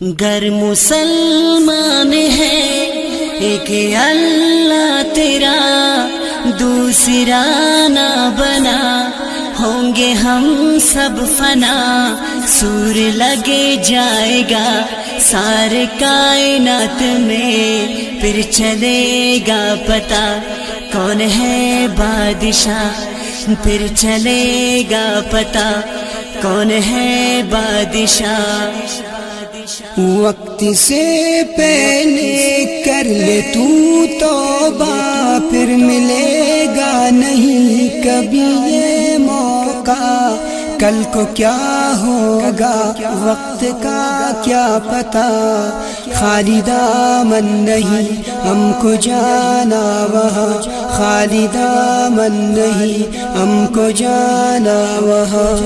گر مسلمان ہے ایک اللہ تیرا دوسرا نہ بنا، ہوں گے ہم سب فنا، سور لگے جائے گا سارے کائنات میں، پھر چلے گا پتہ کون ہے بادشاہ، پھر چلے گا پتہ کون ہے بادشاہ۔ وقت سے پہلے کر لے تو توبہ، پھر ملے گا نہیں کبھی یہ موقع، کل کو کیا ہوگا وقت کا کیا پتہ، خالی دامن نہیں ہم کو جانا وہاں، خالی دامن نہیں ہم کو جانا وہاں۔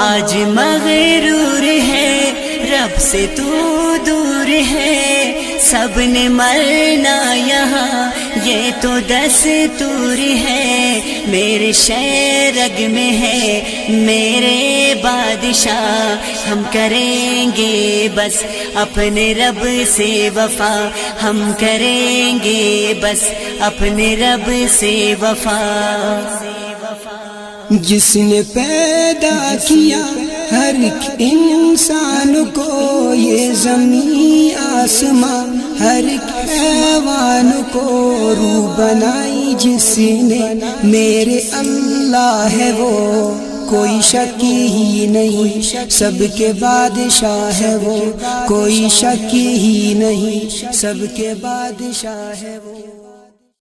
آج مغرور ہے رب سے تو دور ہے، سب نے مرنا یہاں یہ تو دستور ہے، میرے شہرگ میں ہے میرے بادشاہ، ہم کریں گے بس اپنے رب سے وفا، ہم کریں گے بس اپنے رب سے وفا۔ جس نے پیدا کیا ہر ایک انسان کو، یہ زمین آسمان ہر ایک حیوان کو، روح بنائی جس نے میرے اللہ ہے وہ، کوئی شک ہی نہیں سب کے بادشاہ ہے وہ، کوئی شک ہی نہیں سب کے بادشاہ ہے وہ۔